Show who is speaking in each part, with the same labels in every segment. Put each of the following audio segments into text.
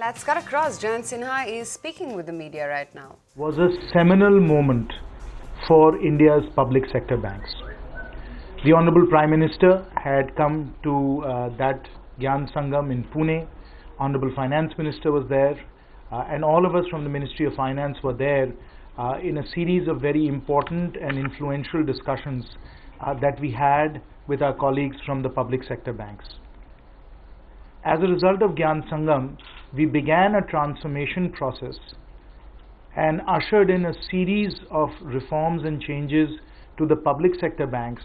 Speaker 1: Let's cut across. Jayant Sinha is speaking with the media right now.
Speaker 2: Was a seminal moment for India's public sector banks. The Honorable Prime Minister had come to that Gyan Sangam in Pune. Honorable Finance Minister was there, and all of us from the Ministry of Finance were there in a series of very important and influential discussions that we had with our colleagues from the public sector banks. As a result of Gyan Sangam, we began a transformation process and ushered in a series of reforms and changes to the public sector banks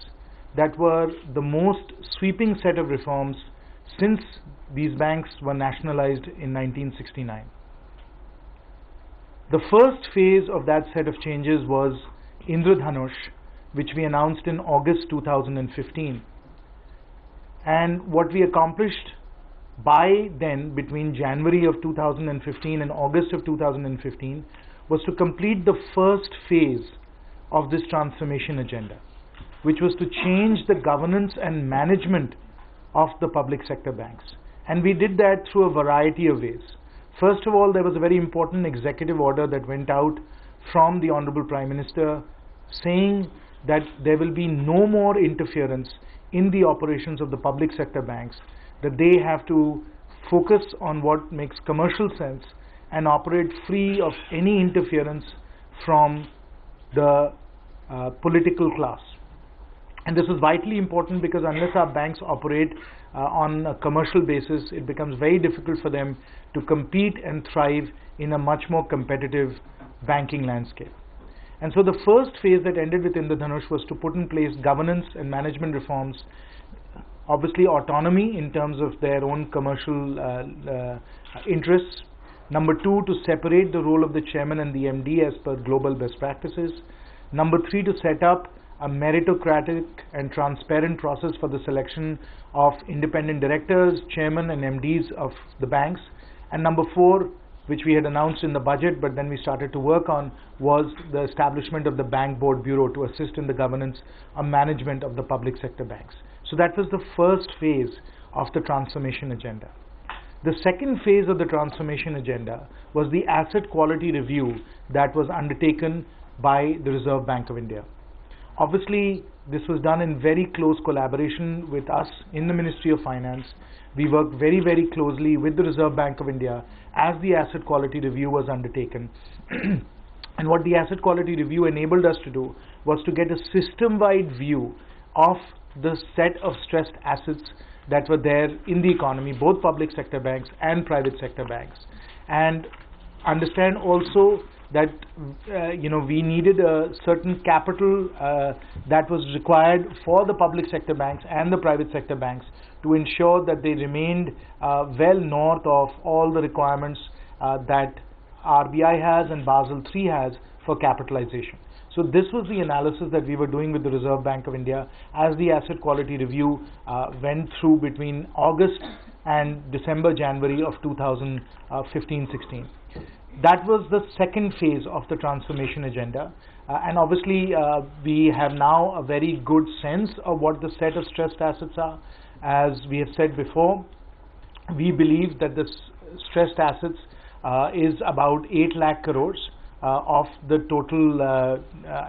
Speaker 2: that were the most sweeping set of reforms since these banks were nationalized in 1969. The first phase of that set of changes was Indradhanush, which we announced in August 2015. And what we accomplished by then, between January of 2015 and August of 2015, was to complete the first phase of this transformation agenda, which was to change the governance and management of the public sector banks. And we did that through a variety of ways. First of all, there was a very important executive order that went out from the Honorable Prime Minister saying that there will be no more interference in the operations of the public sector banks, that they have to focus on what makes commercial sense and operate free of any interference from the political class. And this is vitally important because unless our banks operate on a commercial basis, it becomes very difficult for them to compete and thrive in a much more competitive banking landscape. And so the first phase that ended with Indradhanush was to put in place governance and management reforms, obviously autonomy in terms of their own commercial interests. Number two, to separate the role of the chairman and the MD as per global best practices. Number three, to set up a meritocratic and transparent process for the selection of independent directors, chairman and MDs of the banks. And number four, which we had announced in the budget but then we started to work on, was the establishment of the Bank Board Bureau to assist in the governance and management of the public sector banks. So that was the first phase of the transformation agenda. The second phase of the transformation agenda was the asset quality review that was undertaken by the Reserve Bank of India. Obviously, this was done in very close collaboration with us in the Ministry of Finance. We worked very, very closely with the Reserve Bank of India as the asset quality review was undertaken. And what the asset quality review enabled us to do was to get a system-wide view of the set of stressed assets that were there in the economy, both public sector banks and private sector banks, and understand also that we needed a certain capital that was required for the public sector banks and the private sector banks to ensure that they remained well north of all the requirements that RBI has and Basel III has for capitalization. So this was the analysis that we were doing with the Reserve Bank of India as the asset quality review went through between August and January of 2015-16. That was the second phase of the transformation agenda, and obviously we have now a very good sense of what the set of stressed assets are. As we have said before, we believe that the stressed assets is about 8 lakh crores of the total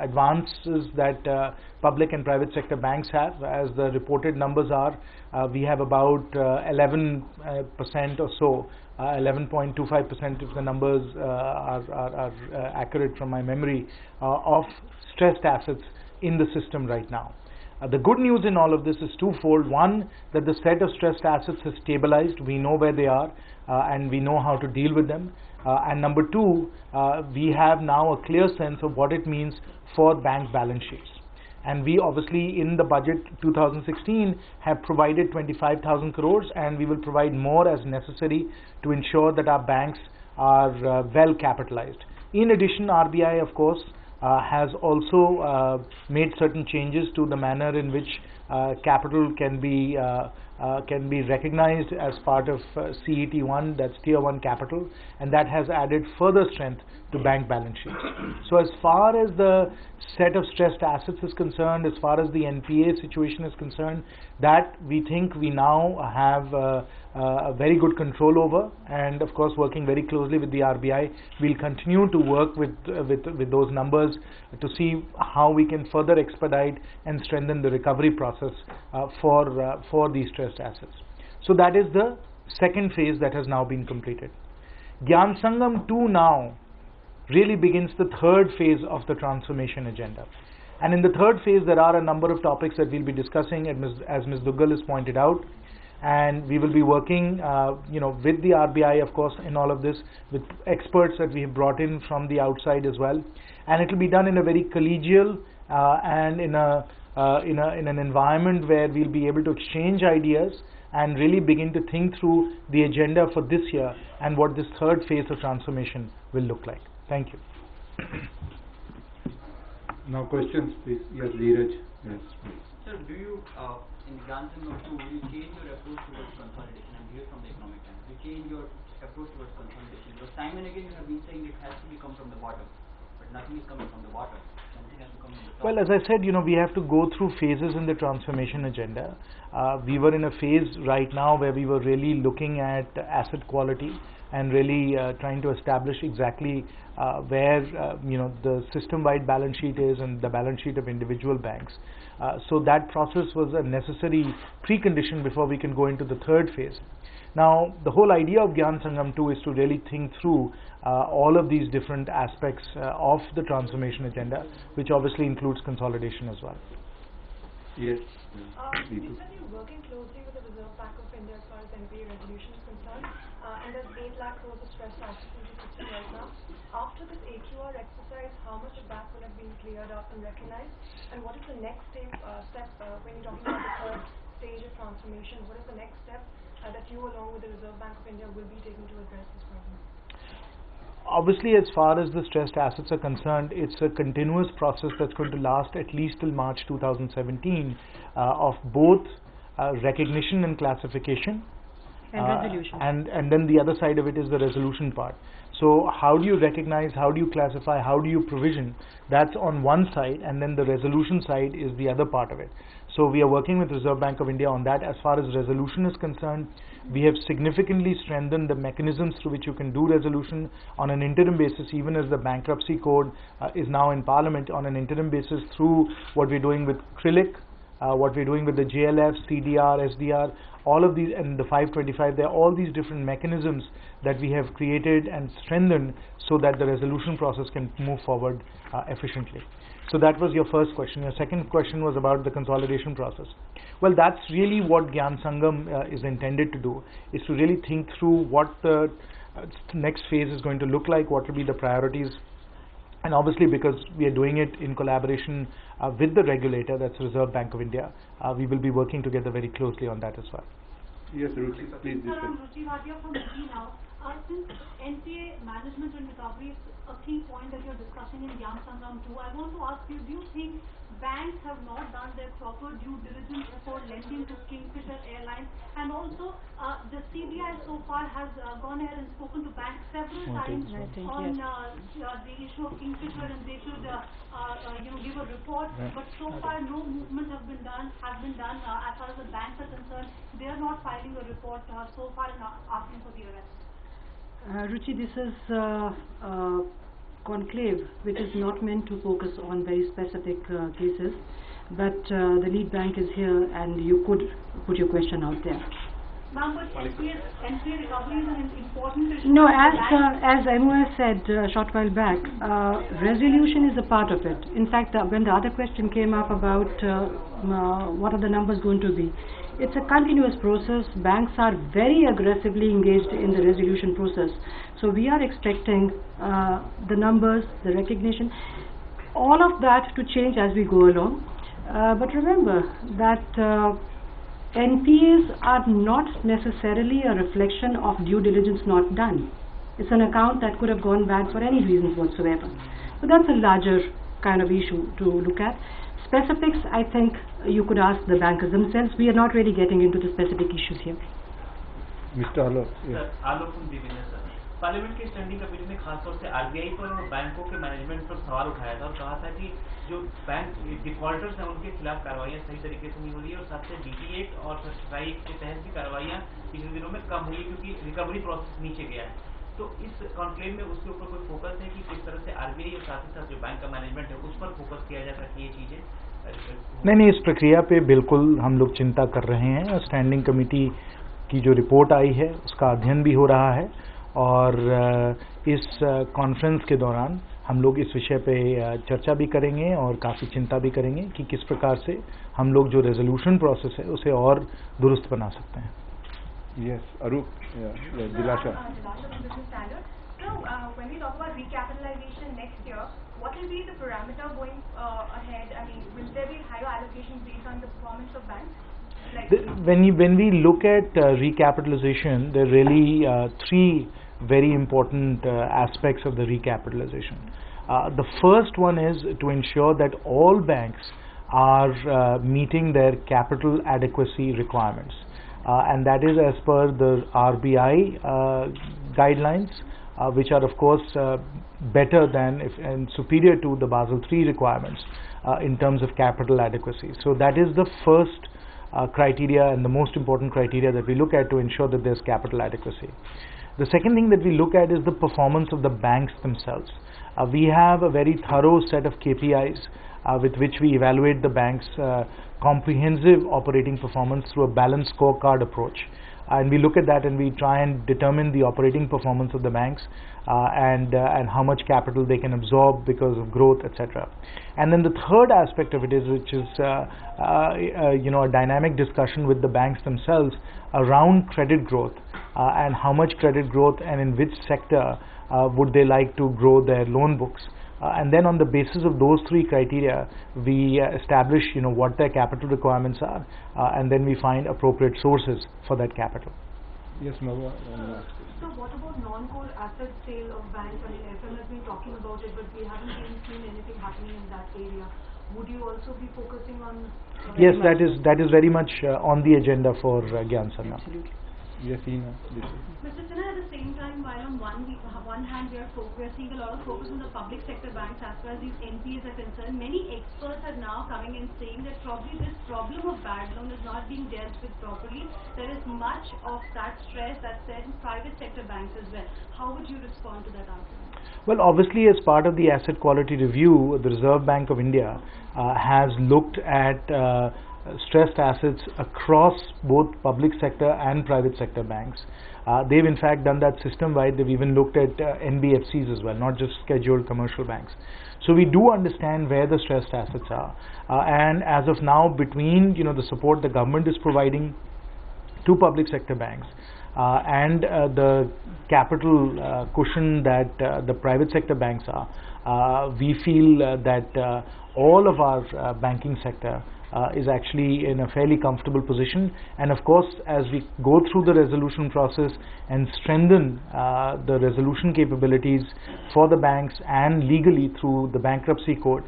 Speaker 2: advances that public and private sector banks have. As the reported numbers are, we have about 11% or so, 11.25% if the numbers are accurate from my memory, of stressed assets in the system right now. The good news in all of this is twofold. One, that the set of stressed assets has stabilized. We know where they are and we know how to deal with them. And number two, we have now a clear sense of what it means for bank balance sheets. And we obviously in the budget 2016 have provided 25,000 crores, and we will provide more as necessary to ensure that our banks are well capitalized. In addition, RBI of course has also made certain changes to the manner in which capital can be recognized as part of CET1, that's Tier 1 capital, and that has added further strength to bank balance sheets. So as far as the set of stressed assets is concerned, as far as the NPA situation is concerned, that we think we now have very good control over, and of course working very closely with the RBI. We'll continue to work with those numbers to see how we can further expedite and strengthen the recovery process for these stressed assets. So that is the second phase that has now been completed. Gyan Sangam 2 now really begins the third phase of the transformation agenda. And in the third phase, there are a number of topics that we'll be discussing, as Ms. Duggal has pointed out. And we will be working, with the RBI, of course, in all of this, with experts that we have brought in from the outside as well. And it will be done in a very collegial and in an environment where we'll be able to exchange ideas and really begin to think through the agenda for this year and what this third phase of transformation will look like. Thank you.
Speaker 3: Now questions, please. Yes, Dheeraj. Yes, please.
Speaker 4: Sir, do you, in Gyan Sangam 2, will you change your approach towards consolidation? I'm here from the Economic Times. You change your approach towards consolidation. Because time and again you have been saying it has to come from the bottom, but nothing is coming from the bottom. Something has to come from the top.
Speaker 2: Well, as I said, we have to go through phases in the transformation agenda. We were in a phase right now where we were really looking at asset quality and really trying to establish exactly where the system-wide balance sheet is and the balance sheet of individual banks. So that process was a necessary precondition before we can go into the third phase. Now, the whole idea of Gyan Sangam 2 is to really think through all of these different aspects of the transformation agenda, which obviously includes consolidation as well.
Speaker 3: Yes.
Speaker 5: You said you're working closely with the Reserve Bank of India as far as NPA resolution is concerned, and there's 8 lakh crores of stressed assets in the system right now. After this AQR exercise, how much of that will have been cleared up and recognized? And what is the next step when you're talking about the third stage of transformation? What is the next step that you, along with the Reserve Bank of India, will be taking to address this problem?
Speaker 2: Obviously, as far as the stressed assets are concerned, it's a continuous process that's going to last at least till March 2017 of both recognition and classification.
Speaker 6: And resolution.
Speaker 2: And then the other side of it is the resolution part. So how do you recognize, how do you classify, how do you provision? That's on one side, and then the resolution side is the other part of it. So we are working with Reserve Bank of India on that. As far as resolution is concerned, we have significantly strengthened the mechanisms through which you can do resolution on an interim basis, even as the bankruptcy code is now in Parliament, on an interim basis through what we're doing with CRILIC, what we're doing with the JLF, CDR, SDR, all of these, and the 525, there are all these different mechanisms that we have created and strengthened so that the resolution process can move forward efficiently. So that was your first question. Your second question was about the consolidation process. Well, that's really what Gyan Sangam is intended to do, is to really think through what the next phase is going to look like, what will be the priorities. And obviously, because we are doing it in collaboration with the regulator, that's Reserve Bank of India, we will be working together very closely on that as well.
Speaker 3: Yes, Ruchi, please.
Speaker 7: Sir, I'm Ruchi Bhatia from Vijay now. Since NPA management and recovery is a key point that you're discussing in Gyan Sangam 2, I want to ask you, do you think banks have not done their proper due diligence before lending to Kingfisher Airlines? And also, the CBI so far has gone ahead and spoken to banks several times on the issue of Kingfisher, and they should give a report.
Speaker 2: Yeah.
Speaker 7: But so far, no movement has been done as far as the banks are concerned. They are not filing a report so far and asking for the arrest.
Speaker 6: Ruchi, this is conclave which is not meant to focus on very specific cases, but the lead bank is here and you could put your question out there.
Speaker 7: Ma'am, but NPA recovery is an important issue.
Speaker 6: No, as MOS said a short while back, resolution is a part of it. In fact, when the other question came up about what are the numbers going to be, it's a continuous process. Banks are very aggressively engaged in the resolution process. So we are expecting the numbers, the recognition, all of that to change as we go along. But remember that NPAs are not necessarily a reflection of due diligence not done. It's an account that could have gone bad for any reasons whatsoever. So that's a larger kind of issue to look at. Specifics, I think you could ask the bankers themselves. We are not really getting into the specific issues here.
Speaker 3: Mr. Alok.
Speaker 4: Sir, Alok from Vijay, sir.
Speaker 8: Parliament की standing committee ने खासतौर से RBI पर और बैंकों के management पर सवाल उठाया था और कहा था कि जो बैंक डिफॉल्टर्स हैं उनके खिलाफ कार्रवाइयाँ सही तरीके से नहीं हो रही है और साथ से DT एक्ट और सब्सिडाई के तहत भी कार्रवाइयाँ पिछले दिनों में कम हुई क्योंकि रिकवरी प्रोसेस नीचे गया है। तो इस कॉन्क्लेव में उसके ऊपर कोई फोकस है कि किस तरह से आरबीआई और साथ ही साथ जो बैंक का मैनेजमेंट है उस पर फोकस किया जाए ताकि ये चीजें
Speaker 2: नहीं, इस प्रक्रिया पे बिल्कुल हम लोग चिंता कर रहे हैं और स्टैंडिंग कमेटी की जो रिपोर्ट आई है उसका अध्ययन भी हो रहा है और इस कॉन्फ्रेंस के दौरान हम लोग इस विषय पे चर्चा भी करेंगे और काफ़ी चिंता भी करेंगे कि किस प्रकार से हम लोग जो रेजोल्यूशन प्रोसेस है उसे और दुरुस्त बना सकते हैं।
Speaker 9: Yes, Arup, Dilasha.
Speaker 5: So, when we talk about recapitalization next year, what will be the parameter going ahead? I mean, will there be higher allocation based on the performance of banks?
Speaker 2: When we look at recapitalization, there are really three very important aspects of the recapitalization. The first one is to ensure that all banks are meeting their capital adequacy requirements. And that is as per the RBI guidelines, which are of course better than and superior to the Basel III requirements in terms of capital adequacy. So that is the first criteria and the most important criteria that we look at to ensure that there's capital adequacy. The second thing that we look at is the performance of the banks themselves. We have a very thorough set of KPIs with which we evaluate the bank's comprehensive operating performance through a balanced scorecard approach. And we look at that and we try and determine the operating performance of the banks and how much capital they can absorb because of growth, etc. And then the third aspect of it is, which is a dynamic discussion with the banks themselves around credit growth and how much credit growth and in which sector would they like to grow their loan books. And then on the basis of those three criteria, we establish what their capital requirements are, and then we find appropriate sources for that capital.
Speaker 9: Yes, Mallya.
Speaker 7: So what about non-core asset sale of banks? I mean, FM has been talking about it, but we haven't really seen anything happening in that area. Would you also be focusing on?
Speaker 2: Yes, that is very much on the agenda for Gyan Sangam.
Speaker 6: Absolutely.
Speaker 9: Yes, Ina.
Speaker 7: Mr. Sinha, at the same time, while on one hand we are seeing a lot of focus on the public sector banks as far as these NPAs are concerned, many experts are now coming and saying that probably this problem of bad loan is not being dealt with properly. There is much of that stress that's there in private sector banks as well. How would you respond to that argument?
Speaker 2: Well, obviously, as part of the asset quality review, the Reserve Bank of India has looked at stressed assets across both public sector and private sector banks. They've in fact done that system-wide. They've even looked at NBFCs as well, not just scheduled commercial banks. So we do understand where the stressed assets are. And as of now, between the support the government is providing to public sector banks and the capital cushion that the private sector banks are, we feel that all of our banking sector is actually in a fairly comfortable position. And of course, as we go through the resolution process and strengthen the resolution capabilities for the banks and legally through the bankruptcy court,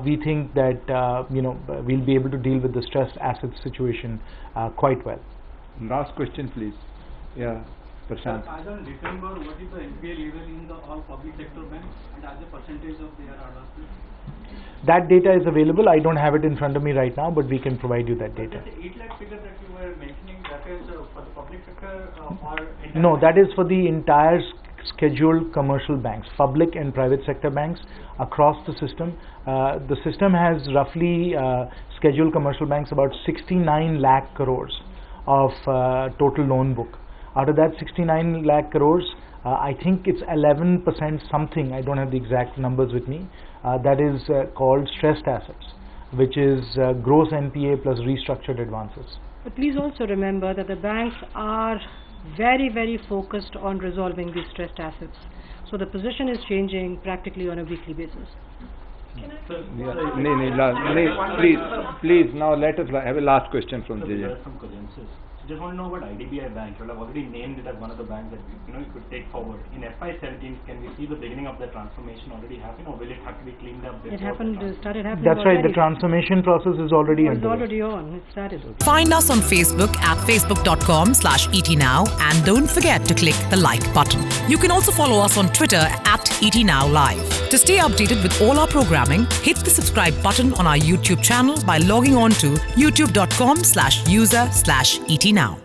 Speaker 2: we think that we'll be able to deal with the stressed assets situation quite well.
Speaker 9: Last question, please. Yeah, Prashant.
Speaker 4: As on December, what is the NPA level in the all public sector banks and as a percentage of their advances?
Speaker 2: That data is available. I don't have it in front of me right now, but we can provide you that data.
Speaker 4: The 8 lakh figure that you were mentioning, that is for the public sector or
Speaker 2: No, that is for the entire scheduled commercial banks, public and private sector banks across the system. The system has roughly scheduled commercial banks about 69 lakh crores of total loan book. Out of that 69 lakh crores, I think it's 11% something, I don't have the exact numbers with me, that is called stressed assets, which is gross NPA plus restructured advances.
Speaker 6: But please also remember that the banks are very, very focused on resolving these stressed assets. So the position is changing practically on a weekly basis.
Speaker 9: Please, now let us have a last question from Vijay.
Speaker 10: There are some clearances. Just want to know about IDBI Bank. You have already named it as one of the banks that you could take forward. In FY17, can we see the beginning of the transformation already happen, or will it have to be cleaned up?
Speaker 6: It happened, started happening.
Speaker 2: That's right. The transformation process is already
Speaker 6: It's
Speaker 2: underway.
Speaker 6: already on. It started.
Speaker 11: Find us on Facebook at facebook.com/ETNow and don't forget to click the like button. You can also follow us on Twitter at ETNowLive. To stay updated with all our programming, hit the subscribe button on our YouTube channel by logging on to youtube.com/user/ETNow.